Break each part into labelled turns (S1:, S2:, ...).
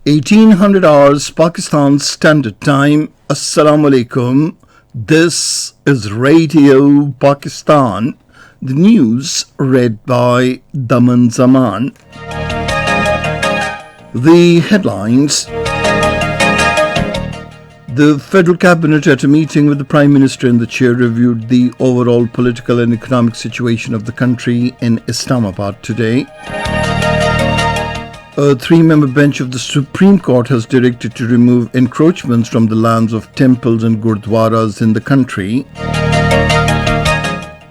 S1: 1800 hours Pakistan Standard Time. Assalamu alaikum. This is Radio Pakistan. The news read by Daman Zaman. The headlines. The Federal Cabinet at a meeting with the Prime Minister and the Chair reviewed the overall political and economic situation of the country in Islamabad today. A three-member bench of the Supreme Court has directed to remove encroachments from the lands of temples and gurdwaras in the country.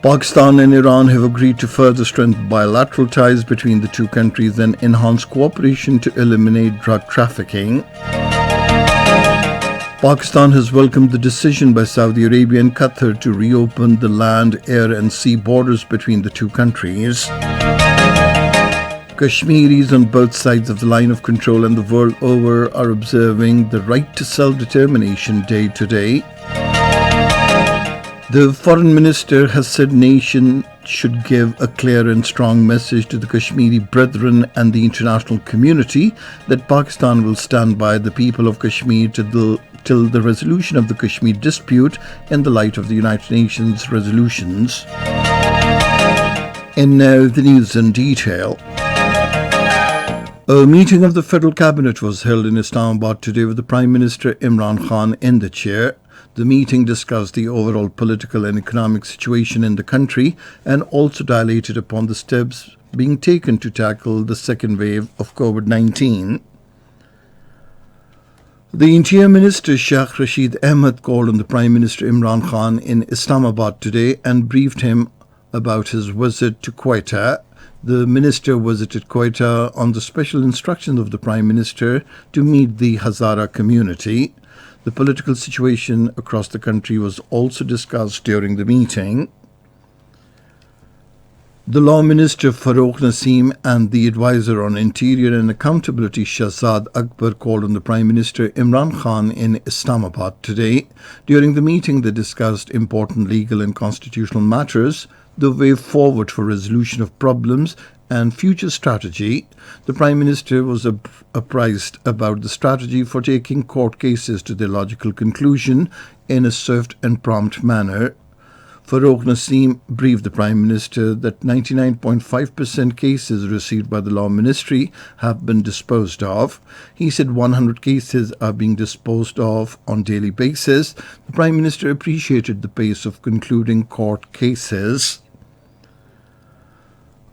S1: Pakistan and Iran have agreed to further strengthen bilateral ties between the two countries and enhance cooperation to eliminate drug trafficking. Pakistan has welcomed the decision by Saudi Arabia and Qatar to reopen the land, air and sea borders between the two countries. Kashmiris on both sides of the line of control and the world over are observing the Right to Self-Determination Day today. The Foreign Minister has said nation should give a clear and strong message to the Kashmiri brethren and the international community that Pakistan will stand by the people of Kashmir till the resolution of the Kashmir dispute in the light of the United Nations resolutions. And now the news in detail. A meeting of the Federal Cabinet was held in Islamabad today with the Prime Minister Imran Khan in the chair. The meeting discussed the overall political and economic situation in the country and also dilated upon the steps being taken to tackle the second wave of COVID-19. The Interior Minister Sheikh Rashid Ahmed called on the Prime Minister Imran Khan in Islamabad today and briefed him about his visit to Quetta. The minister visited Quetta on the special instructions of the Prime Minister to meet the Hazara community. The political situation across the country was also discussed during the meeting. The Law Minister Farokh Naseem and the Advisor on Interior and Accountability Shahzad Akbar called on the Prime Minister Imran Khan in Islamabad today. During the meeting, they discussed important legal and constitutional matters, the way forward for resolution of problems and future strategy. The Prime Minister was apprised about the strategy for taking court cases to their logical conclusion in a swift and prompt manner. Farokh Naseem briefed the Prime Minister that 99.5% cases received by the Law Ministry have been disposed of. He said 100 cases are being disposed of on daily basis. The Prime Minister appreciated the pace of concluding court cases.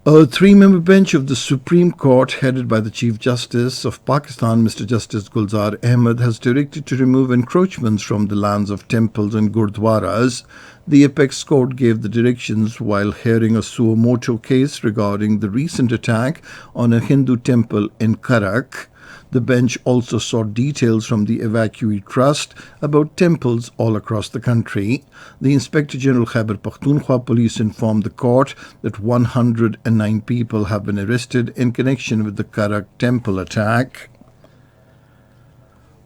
S1: A three-member bench of the Supreme Court, headed by the Chief Justice of Pakistan, Mr. Justice Gulzar Ahmed, has directed to remove encroachments from the lands of temples and gurdwaras. The Apex Court gave the directions while hearing a suo motu case regarding the recent attack on a Hindu temple in Karak. The bench also sought details from the Evacuee Trust about temples all across the country. The Inspector General Khyber Pakhtunkhwa Police informed the court that 109 people have been arrested in connection with the Karak temple attack.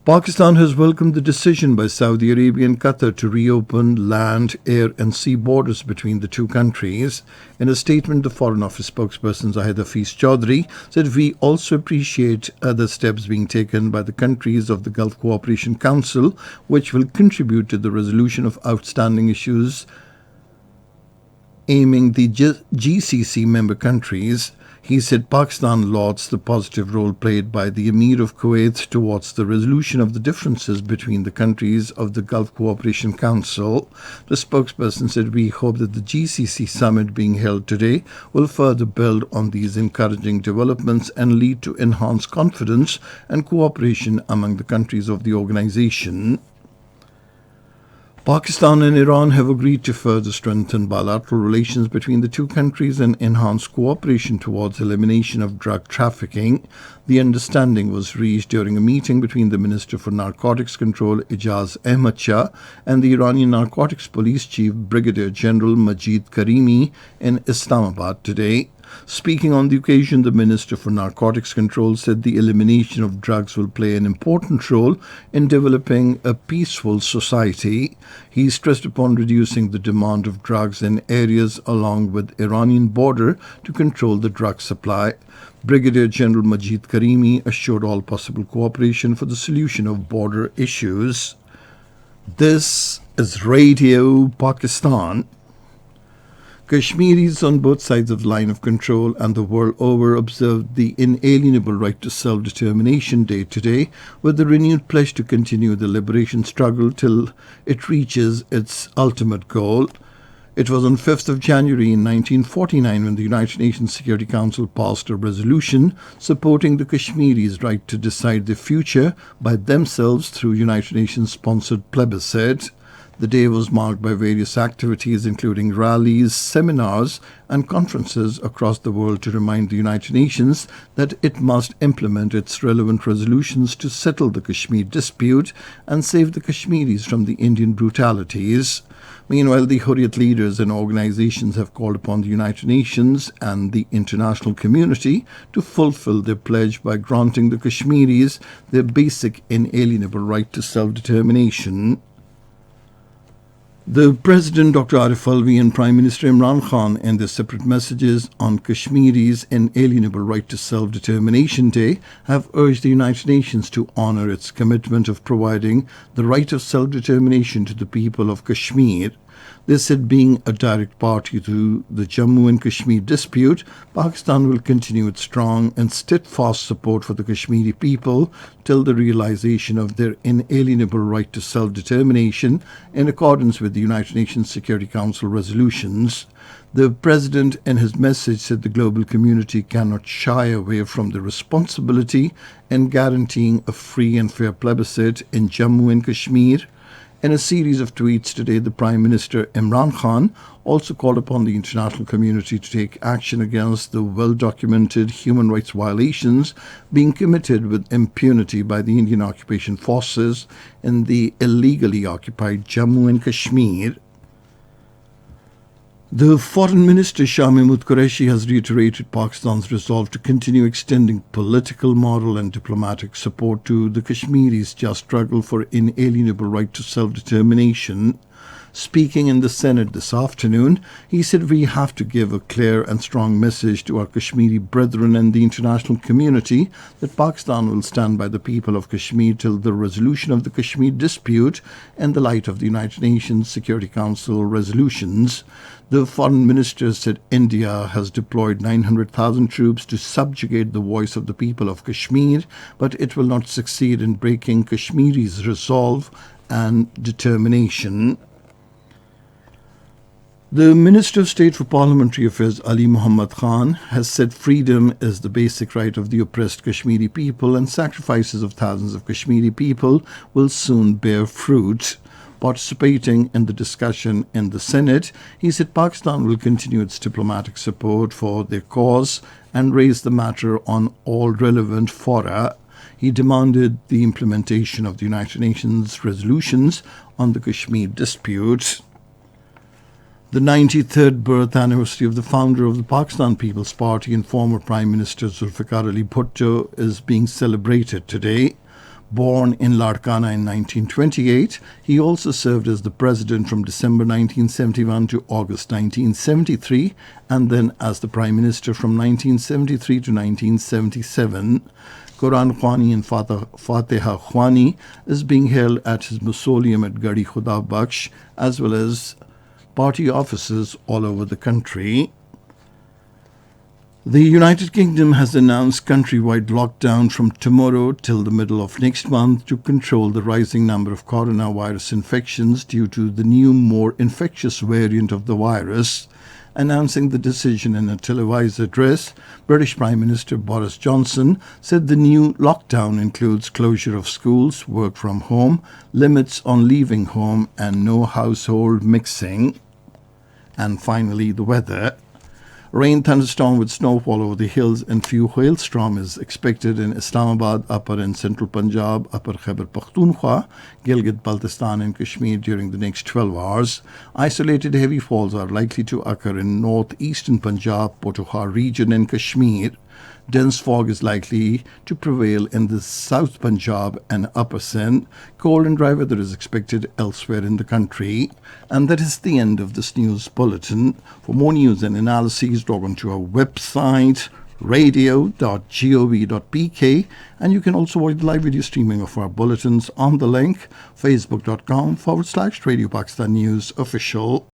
S1: Pakistan has welcomed the decision by Saudi Arabia and Qatar to reopen land, air and sea borders between the two countries. In a statement, the Foreign Office spokesperson Zahid Hafiz Chaudhry said, "We also appreciate other steps being taken by the countries of the Gulf Cooperation Council, which will contribute to the resolution of outstanding issues aiming the GCC member countries." He said Pakistan lauds the positive role played by the Emir of Kuwait towards the resolution of the differences between the countries of the Gulf Cooperation Council. The spokesperson said, "We hope that the GCC summit being held today will further build on these encouraging developments and lead to enhanced confidence and cooperation among the countries of the organization." Pakistan and Iran have agreed to further strengthen bilateral relations between the two countries and enhance cooperation towards elimination of drug trafficking. The understanding was reached during a meeting between the Minister for Narcotics Control Ijaz Ahmad Shah and the Iranian Narcotics Police Chief Brigadier General Majid Karimi in Islamabad today. Speaking on the occasion, the Minister for Narcotics Control said the elimination of drugs will play an important role in developing a peaceful society. He stressed upon reducing the demand of drugs in areas along with Iranian border to control the drug supply. Brigadier General Majid Karimi assured all possible cooperation for the solution of border issues. This is Radio Pakistan. Kashmiris on both sides of the line of control and the world over observed the inalienable right to self-determination day today with the renewed pledge to continue the liberation struggle till it reaches its ultimate goal. It was on 5th of January in 1949 when the United Nations Security Council passed a resolution supporting the Kashmiris' right to decide their future by themselves through United Nations-sponsored plebiscite. The day was marked by various activities including rallies, seminars and conferences across the world to remind the United Nations that it must implement its relevant resolutions to settle the Kashmir dispute and save the Kashmiris from the Indian brutalities. Meanwhile, the Hurriyat leaders and organizations have called upon the United Nations and the international community to fulfill their pledge by granting the Kashmiris their basic inalienable right to self-determination. The President Dr. Arif Alvi and Prime Minister Imran Khan in their separate messages on Kashmiri's inalienable right to self-determination day have urged the United Nations to honour its commitment of providing the right of self-determination to the people of Kashmir. They said being a direct party to the Jammu and Kashmir dispute, Pakistan will continue its strong and steadfast support for the Kashmiri people till the realization of their inalienable right to self-determination in accordance with the United Nations Security Council resolutions. The President in his message said the global community cannot shy away from the responsibility in guaranteeing a free and fair plebiscite in Jammu and Kashmir. In a series of tweets today, the Prime Minister Imran Khan also called upon the international community to take action against the well-documented human rights violations being committed with impunity by the Indian occupation forces in the illegally occupied Jammu and Kashmir. The Foreign Minister Shah Mahmood Qureshi has reiterated Pakistan's resolve to continue extending political, moral and diplomatic support to the Kashmiris' just struggle for inalienable right to self-determination. Speaking in the Senate this afternoon, he said we have to give a clear and strong message to our Kashmiri brethren and the international community that Pakistan will stand by the people of Kashmir till the resolution of the Kashmir dispute in the light of the United Nations Security Council resolutions. The Foreign Minister said India has deployed 900,000 troops to subjugate the voice of the people of Kashmir, but it will not succeed in breaking Kashmiris' resolve and determination. The Minister of State for Parliamentary Affairs Ali Muhammad Khan has said freedom is the basic right of the oppressed Kashmiri people and sacrifices of thousands of Kashmiri people will soon bear fruit. Participating in the discussion in the Senate, he said Pakistan will continue its diplomatic support for their cause and raise the matter on all relevant fora. He demanded the implementation of the United Nations resolutions on the Kashmir dispute. The 93rd birth anniversary of the founder of the Pakistan People's Party and former Prime Minister Zulfikar Ali Bhutto is being celebrated today. Born in Ladkana in 1928, he also served as the president from December 1971 to August 1973 and then as the Prime Minister from 1973 to 1977. Quran Khwani and Fatiha Khwani is being held at his mausoleum at Gadi Khuda Bakhsh as well as party offices all over the country. The United Kingdom has announced countrywide lockdown from tomorrow till the middle of next month to control the rising number of coronavirus infections due to the new, more infectious variant of the virus. Announcing the decision in a televised address, British Prime Minister Boris Johnson said the new lockdown includes closure of schools, work from home, limits on leaving home and no household mixing. And finally, the weather. Rain, thunderstorm with snowfall over the hills and few hailstorm is expected in Islamabad, Upper and Central Punjab, Upper Khyber Pakhtunkhwa, Gilgit-Baltistan and Kashmir during the next 12 hours. Isolated heavy falls are likely to occur in northeastern Punjab, Potokar region and Kashmir. Dense fog is likely to prevail in the South Punjab and Upper Sindh. Cold and dry weather is expected elsewhere in the country. And that is the end of this news bulletin. For more news and analyses, log on to our website, radio.gov.pk, and you can also watch the live video streaming of our bulletins on the link facebook.com/Radio Pakistan News Official.